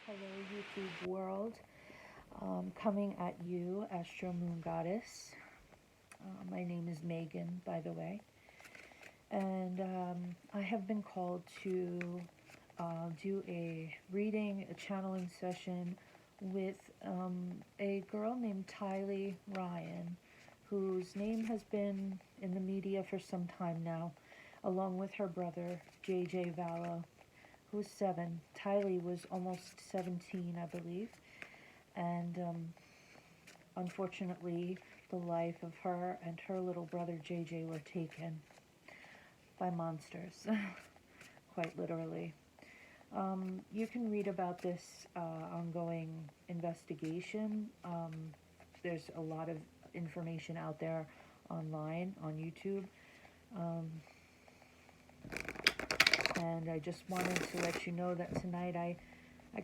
Hello, YouTube world. Coming at you, Astro Moon Goddess. My name is Megan, by the way. And I have been called to do a reading, a channeling session with a girl named Tylee Ryan, whose name has been in the media for some time now, along with her brother, JJ Vallow, who's 7. Tylee was almost 17, I believe. And unfortunately, the life of her and her little brother JJ were taken by monsters, quite literally. You can read about this ongoing investigation. There's a lot of information out there online on YouTube. And I just wanted to let you know that tonight I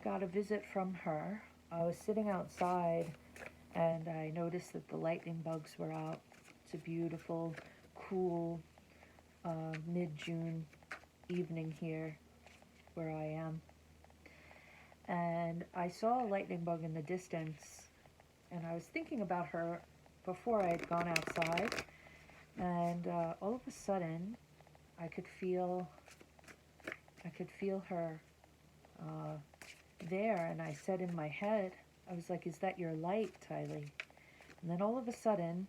got a visit from her. I was sitting outside and I noticed that the lightning bugs were out. It's a beautiful, cool, mid-June evening here where I am. And I saw a lightning bug in the distance, and I was thinking about her before I had gone outside. And all of a sudden, I could feel her there, and I said in my head, I was like, "Is that your light, Tylee?" And then all of a sudden,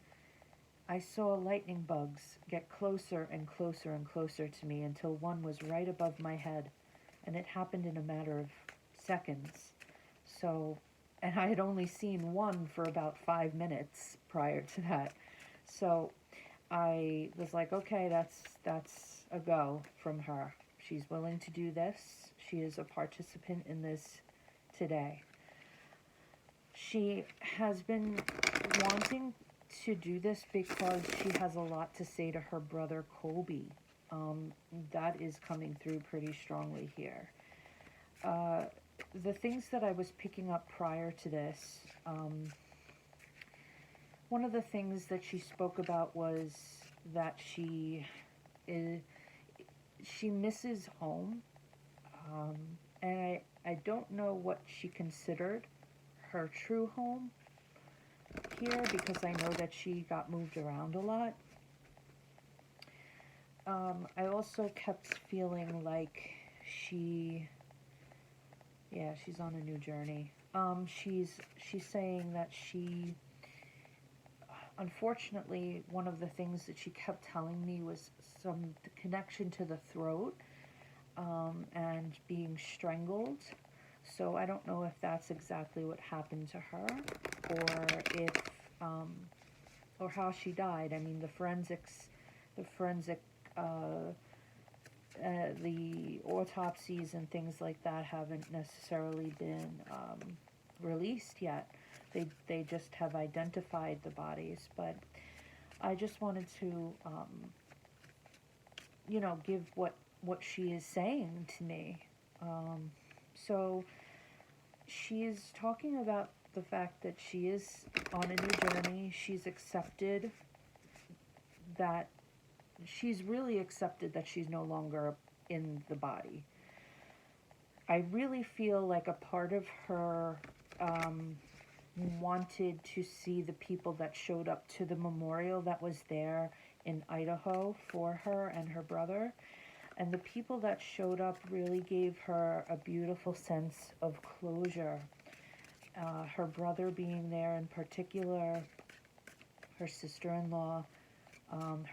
I saw lightning bugs get closer and closer and closer to me until one was right above my head, and it happened in a matter of seconds. So, and I had only seen one for about 5 minutes prior to that. So I was like, okay, that's a go from her. She's willing to do this. She is a participant in this today. She has been wanting to do this because she has a lot to say to her brother Colby. That is coming through pretty strongly here. The things that I was picking up prior to this, one of the things that she spoke about was that she misses home, and I don't know what she considered her true home here, because I know that she got moved around a lot. I also kept feeling like she's on a new journey. She's saying that unfortunately, one of the things that she kept telling me was some connection to the throat, and being strangled. So I don't know if that's exactly what happened to her, or if, or how she died. I mean, the autopsies and things like that haven't necessarily been released yet. They just have identified the bodies, but I just wanted to, give what she is saying to me. So she is talking about the fact that she is on a new journey. She's really accepted that she's no longer in the body. I really feel like a part of her wanted to see the people that showed up to the memorial that was there in Idaho for her and her brother. And the people that showed up really gave her a beautiful sense of closure. Her brother being there in particular, her sister-in-law,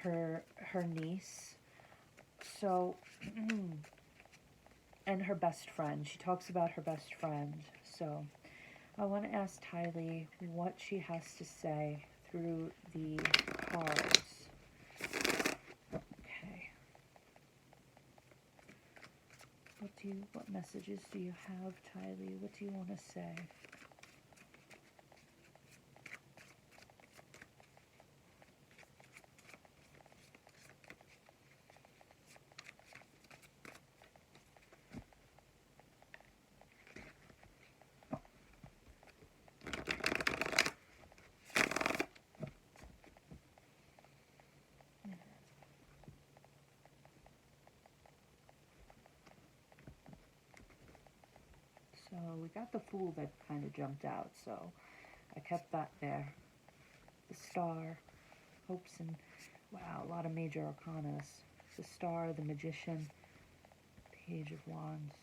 her niece. So, and her best friend. She talks about her best friend. So I want to ask Tylee what she has to say through the cards. Okay. What messages do you have, Tylee? What do you want to say? So we got the Fool that kind of jumped out, so I kept that there. The Star, Hopes and, wow, a lot of major arcanas. The Star, the Magician, Page of Wands.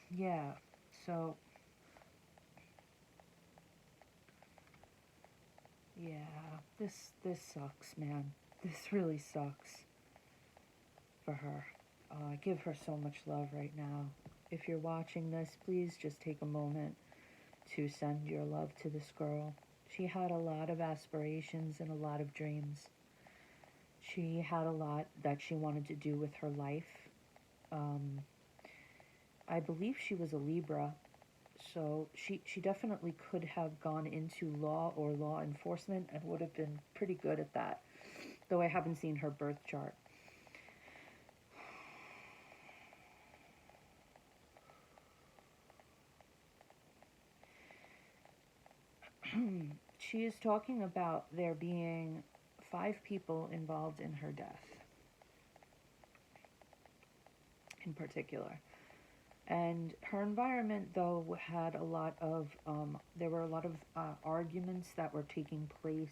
Yeah, so, yeah, this sucks, man. This really sucks for her. I give her so much love right now. If you're watching this, please just take a moment to send your love to this girl. She had a lot of aspirations and a lot of dreams. She had a lot that she wanted to do with her life. I believe she was a Libra, so she definitely could have gone into law or law enforcement and would have been pretty good at that, though I haven't seen her birth chart. She is talking about there being 5 people involved in her death, in particular. And her environment, though, had a lot of, there were a lot of arguments that were taking place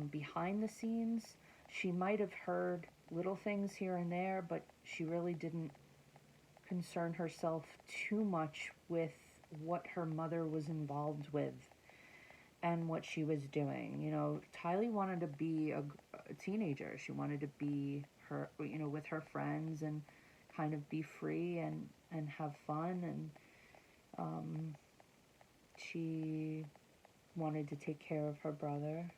behind the scenes. She might have heard little things here and there, but she really didn't concern herself too much with what her mother was involved with and what she was doing. You know, Tylee wanted to be a teenager. She wanted to be her, you know, with her friends and kind of be free and have fun. And she wanted to take care of her brother.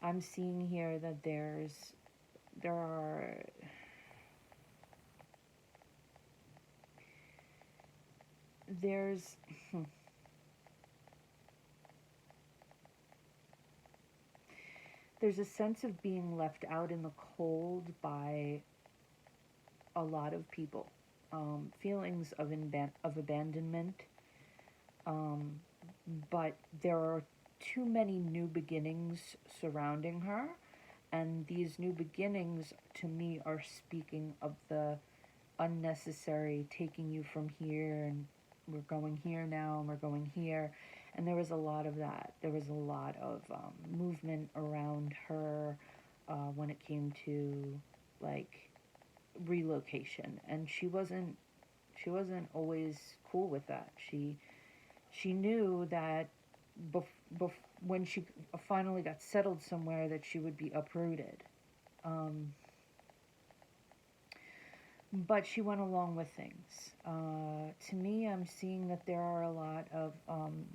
I'm seeing here that there's there's a sense of being left out in the cold by a lot of people. Feelings of abandonment, but there are too many new beginnings surrounding her, and these new beginnings to me are speaking of the unnecessary taking you from here, and we're going here now and we're going here. And there was a lot of that. There was a lot of movement around her when it came to like relocation, and she wasn't always cool with that. She knew that when she finally got settled somewhere that she would be uprooted. But she went along with things. To me, I'm seeing that there are a lot of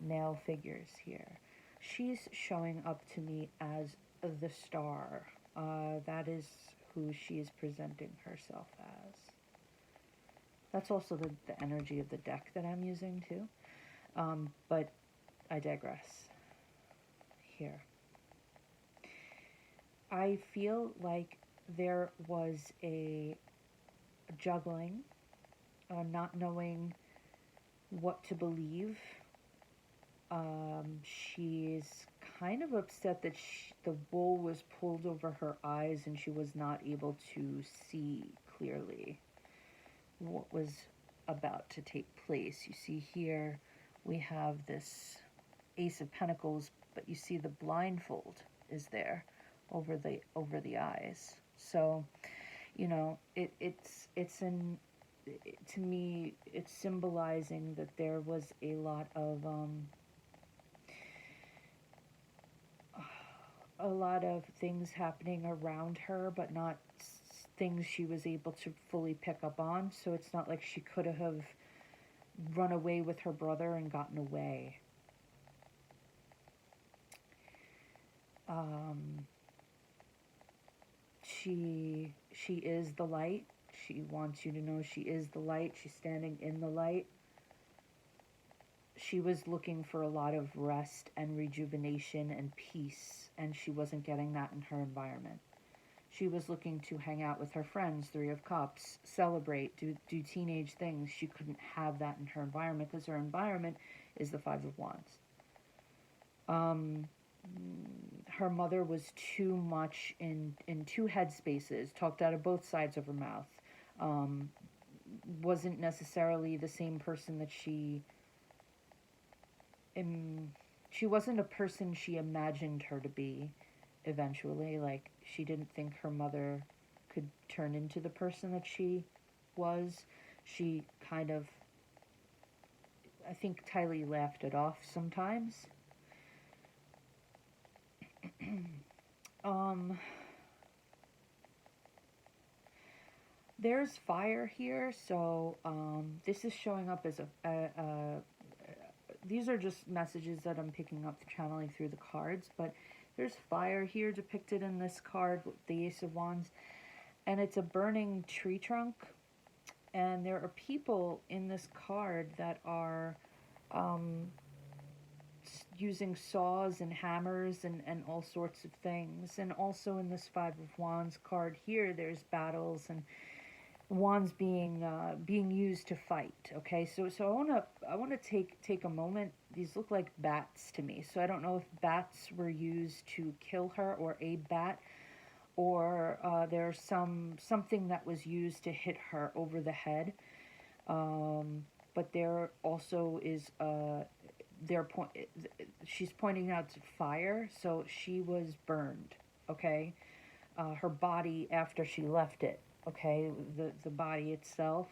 male figures here. She's showing up to me as the Star. That is who she is presenting herself as. That's also the energy of the deck that I'm using too. But I digress here. I feel like there was a juggling, not knowing what to believe. She's kind of upset that the wool was pulled over her eyes and she was not able to see clearly what was about to take place. You see here we have this Ace of Pentacles, but you see the blindfold is there over the eyes. So, you know, to me, it's symbolizing that there was a lot of things happening around her, but not things she was able to fully pick up on. So it's not like she could have run away with her brother and gotten away. She is the light. She wants you to know she is the light. She's standing in the light. She was looking for a lot of rest and rejuvenation and peace, and she wasn't getting that in her environment. She was looking to hang out with her friends, 3 of Cups, celebrate, do teenage things. She couldn't have that in her environment because her environment is the 5 of Wands. her mother was too much in two headspaces, talked out of both sides of her mouth, um, wasn't necessarily the same person that she wasn't a person she imagined her to be eventually. Like, she didn't think her mother could turn into the person that she was. She kind of, I think Tylee laughed it off sometimes. um, there's fire here, so this is showing up as these are just messages that I'm picking up channeling through the cards, but there's fire here depicted in this card with the Ace of Wands, and it's a burning tree trunk, and there are people in this card that are um, using saws and hammers and all sorts of things. And also in this Five of Wands card here, there's battles and wands being used to fight. Okay, so I wanna take a moment. These look like bats to me, so I don't know if bats were used to kill her, or a bat, or there's something that was used to hit her over the head. But there also is she's pointing out to fire, so she was burned. Okay, her body after she left it. Okay, the body itself.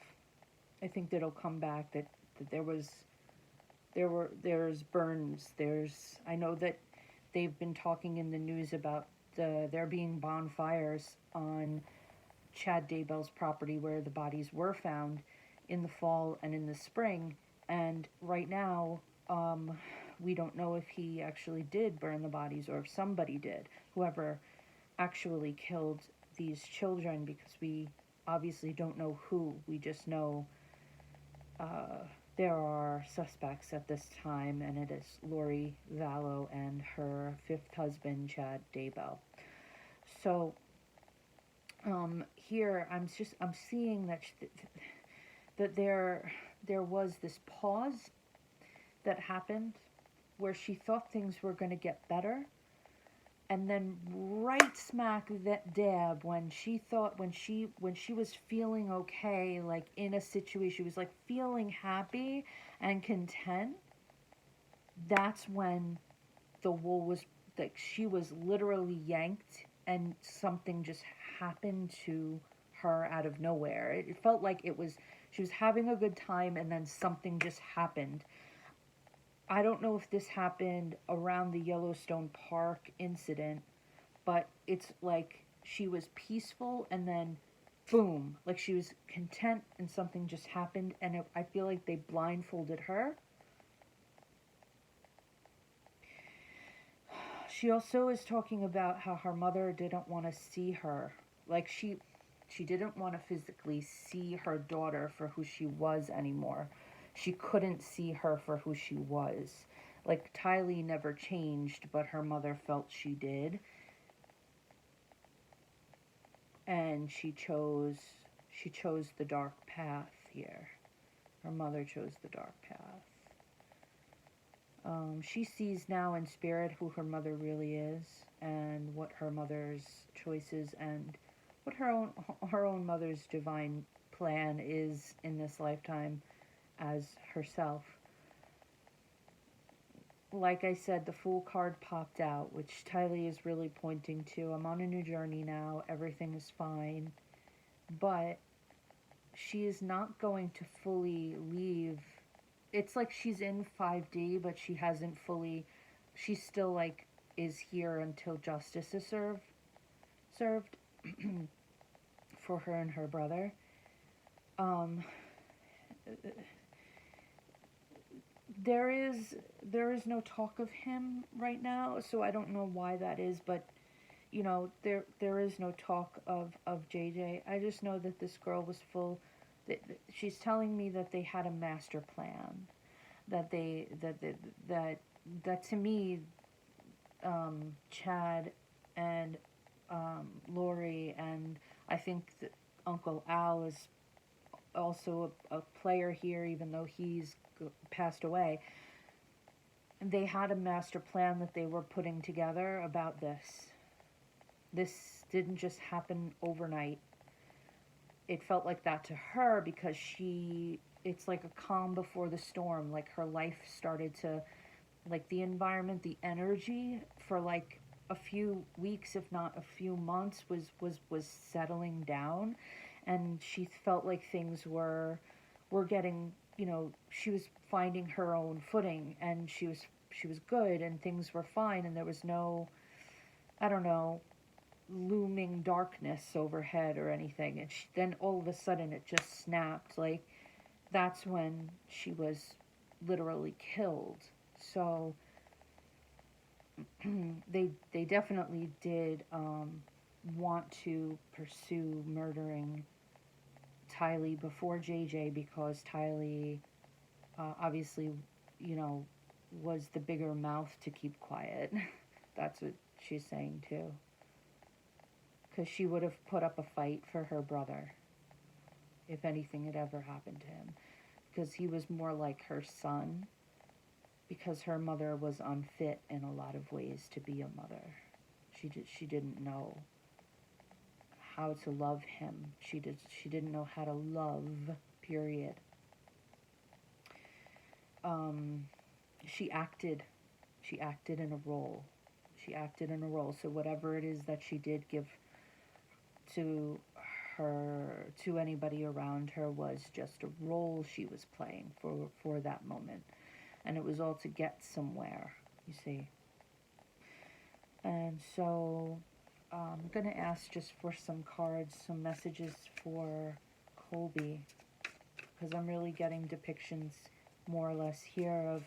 I think that'll come back that there's burns. I know that they've been talking in the news about there being bonfires on Chad Daybell's property where the bodies were found in the fall and in the spring. And right now, we don't know if he actually did burn the bodies or if somebody did, whoever actually killed these children, because we obviously don't know who. We just know there are suspects at this time, and it is Lori Vallow and her fifth husband, Chad Daybell. So here I'm seeing that there was this pause that happened where she thought things were going to get better, and then right smack that dab when she was feeling okay, like in a situation, she was like feeling happy and content, that's when the wool was, like, she was literally yanked and something just happened to her out of nowhere. It felt like she was having a good time and then something just happened. I don't know if this happened around the Yellowstone Park incident, but it's like she was peaceful and then boom, like she was content and something just happened, and I feel like they blindfolded her. She also is talking about how her mother didn't want to see her. Like she didn't want to physically see her daughter for who she was anymore. She couldn't see her for who she was. Like, Tylee never changed, but her mother felt she did. And she chose the dark path here. Her mother chose the dark path. She sees now in spirit who her mother really is, and what her mother's choices and what her own mother's divine plan is in this lifetime as herself. Like I said, the Fool card popped out, which Tylee is really pointing to. I'm on a new journey now. Everything is fine. But she is not going to fully leave. It's like she's in 5D, but she hasn't fully. She still, like, is here until justice is served for her and her brother. There is no talk of him right now, so I don't know why that is, but there is no talk of JJ. I just know that this girl was full. She's telling me that they had a master plan. That to me, Chad and Lori, and I think that Uncle Al is also a player here, even though he's passed away. they had a master plan that they were putting together about this. This didn't just happen overnight. It felt like that to her because it's like a calm before the storm. Like her life started to, like the environment, the energy for like a few weeks, if not a few months, was settling down, and she felt like things were getting, she was finding her own footing, and she was good, and things were fine, and there was no, I don't know, looming darkness overhead or anything. And then all of a sudden it just snapped. Like that's when she was literally killed. So they definitely did want to pursue murdering Tylee before JJ, because Tylee obviously, was the bigger mouth to keep quiet. That's what she's saying too. Because she would have put up a fight for her brother if anything had ever happened to him. Because he was more like her son, because her mother was unfit in a lot of ways to be a mother. She didn't know how to love him. She didn't know how to love, period. She acted in a role. So whatever it is that she did give to anybody around her was just a role she was playing for that moment. And it was all to get somewhere, you see. And so I'm going to ask just for some cards, some messages for Colby, because I'm really getting depictions more or less here of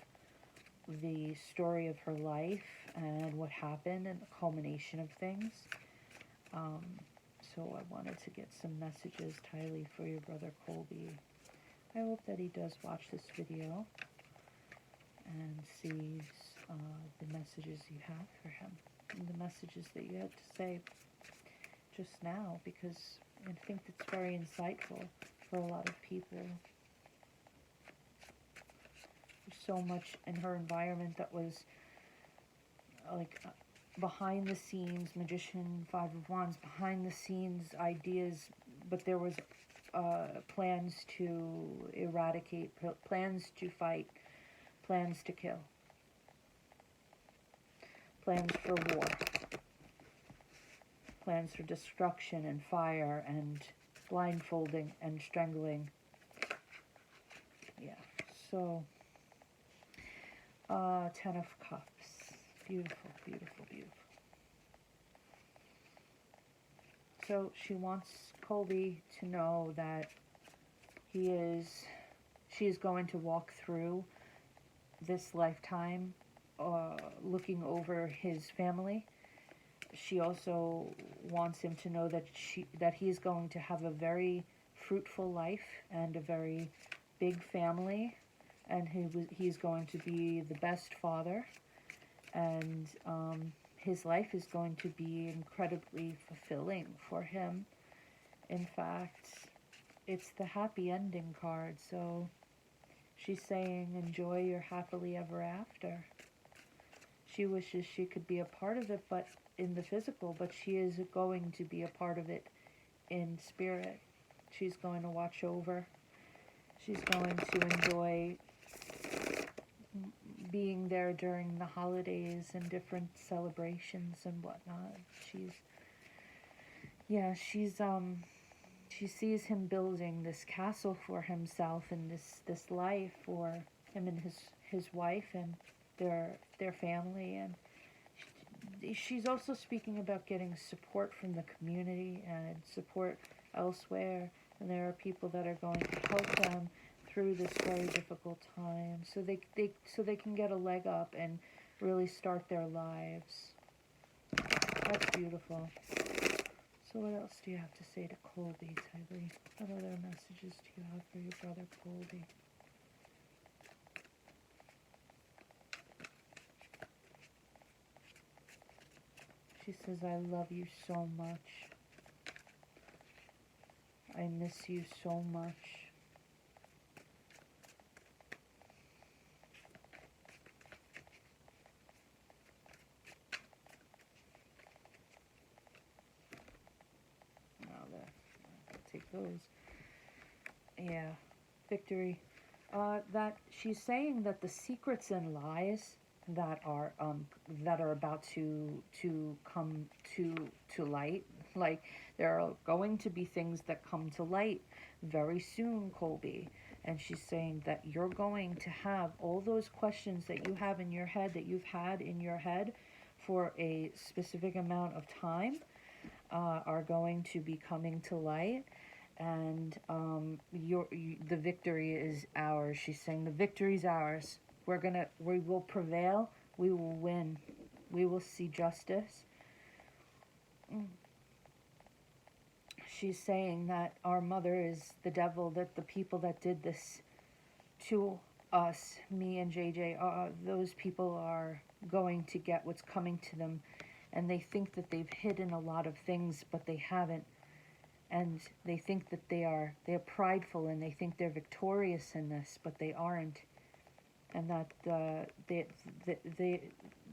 the story of her life and what happened and the culmination of things. So I wanted to get some messages, Tylee, for your brother Colby. I hope that he does watch this video and sees the messages you have for him, and the messages that you had to say just now, because I think it's very insightful for a lot of people. There's so much in her environment that was like behind the scenes, Magician, Five of Wands, behind the scenes ideas, but there was plans to eradicate, plans to fight, plans to kill, plans for war, plans for destruction and fire and blindfolding and strangling. Yeah, so 10 of Cups. Beautiful, beautiful, beautiful. So she wants Colby to know that she is going to walk through this lifetime looking over his family. She also wants him to know that he is going to have a very fruitful life and a very big family, and he's going to be the best father, and his life is going to be incredibly fulfilling for him. In fact, it's the happy ending card, so she's saying enjoy your happily ever after. She wishes she could be a part of it, but in the physical, but she is going to be a part of it in spirit. She's going to watch over. She's going to enjoy being there during the holidays and different celebrations and whatnot. She sees him building this castle for himself and this life for him and his wife and their family. And she's also speaking about getting support from the community and support elsewhere. And there are people that are going to help them through this very difficult time, so they can get a leg up and really start their lives. That's beautiful. So what else do you have to say to Colby, Tylee? What other messages do you have for your brother Colby? She says, I love you so much. I miss you so much. those. Yeah, victory. That she's saying that the secrets and lies that are about to come to light, like there are going to be things that come to light very soon, Colby. And she's saying that you're going to have all those questions that you have in your head, that you've had in your head for a specific amount of time, are going to be coming to light. And the victory is ours. She's saying the victory's ours. We will prevail. We will win. We will see justice. She's saying that our mother is the devil, that the people that did this to us, me and JJ, those people are going to get what's coming to them. And they think that they've hidden a lot of things, but they haven't. And they think that they're prideful, and they think they're victorious in this, but they aren't. And that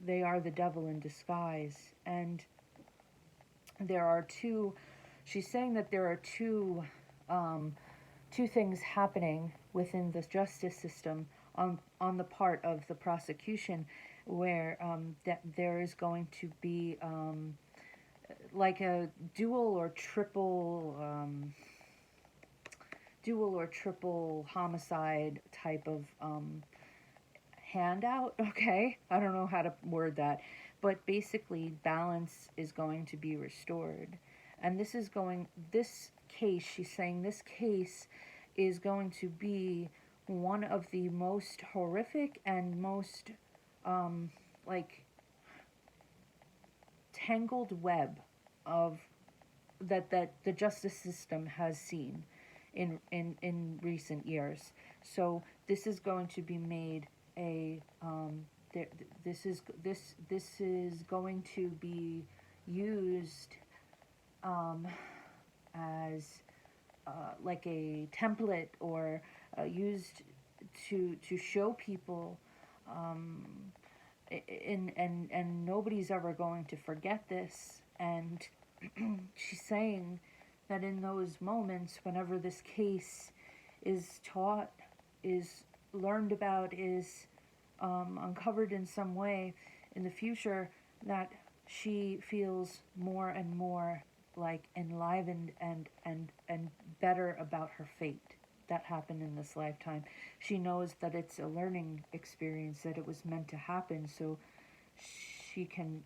they are the devil in disguise. And there are two. She's saying that there are two things happening within the justice system on the part of the prosecution, where that there is going to be like a dual or triple homicide type of handout. Okay, I don't know how to word that, but basically balance is going to be restored. And this case, she's saying this case is going to be one of the most horrific and most like tangled web of that the justice system has seen in recent years. So this is going to be made a this is going to be used as like a template, or used to show people, and nobody's ever going to forget this. And she's saying that in those moments, whenever this case is taught, is learned about, is uncovered in some way in the future, that she feels more and more like enlivened and better about her fate that happened in this lifetime. She knows that it's a learning experience, that it was meant to happen, so she can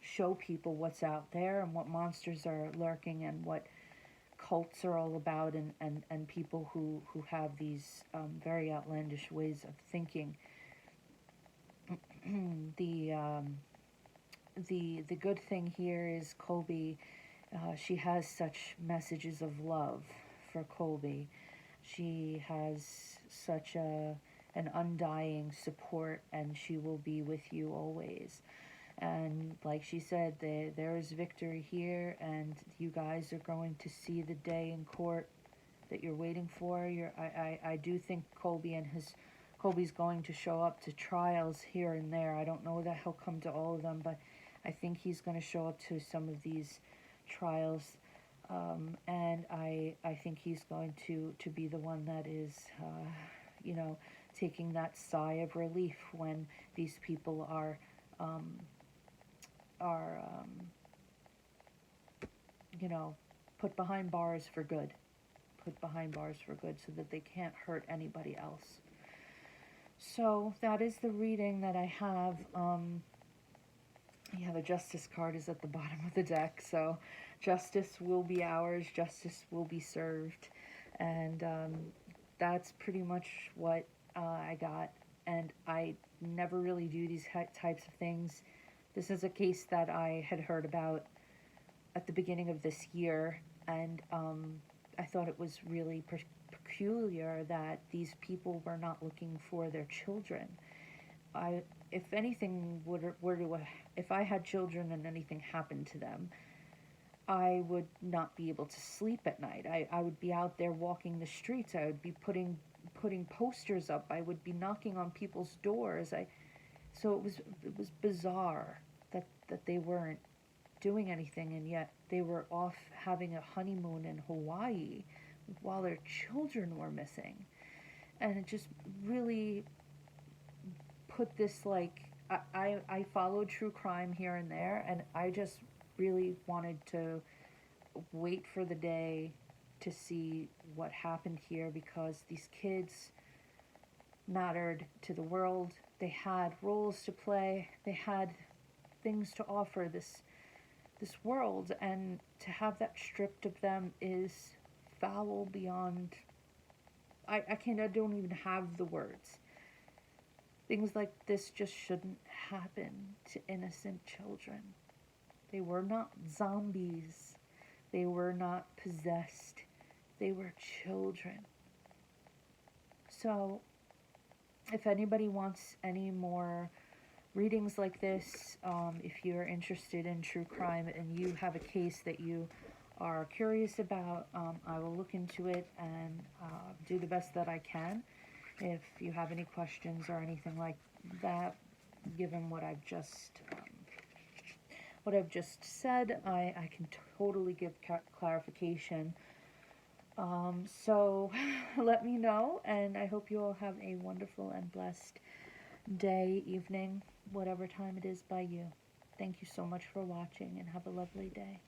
show people what's out there and what monsters are lurking and what cults are all about, and people who have these very outlandish ways of thinking. The good thing here is Colby, she has such messages of love for Colby. She has such an undying support, and she will be with you always. And like she said, there is victory here, and you guys are going to see the day in court that you're waiting for. I do think Colby's going to show up to trials here and there. I don't know that he'll come to all of them, but I think he's going to show up to some of these trials, and I think he's going to be the one that is, taking that sigh of relief when these people are put behind bars for good. Put behind bars for good, so that they can't hurt anybody else. So that is the reading that I have. The justice card is at the bottom of the deck, so justice will be ours, justice will be served, and that's pretty much what I got. And I never really do these types of things. This is a case that I had heard about at the beginning of this year, and I thought it was really peculiar that these people were not looking for their children. If anything if I had children and anything happened to them, I would not be able to sleep at night. I would be out there walking the streets. I would be putting posters up. I would be knocking on people's doors. So it was bizarre that they weren't doing anything, and yet they were off having a honeymoon in Hawaii while their children were missing. And it just really put this, like, I followed true crime here and there, and I just really wanted to wait for the day to see what happened here, because these kids mattered to the world. They had roles to play. They had things to offer this world, and to have that stripped of them is foul beyond. I can't. I don't even have the words. Things like this just shouldn't happen to innocent children. They were not zombies. They were not possessed. They were children. So, if anybody wants any more readings like this, if you're interested in true crime and you have a case that you are curious about, I will look into it and do the best that I can. If you have any questions or anything like that, given what I've just said, I can totally give clarification. So let me know, and I hope you all have a wonderful and blessed day, evening, whatever time it is by you. Thank you so much for watching, and have a lovely day.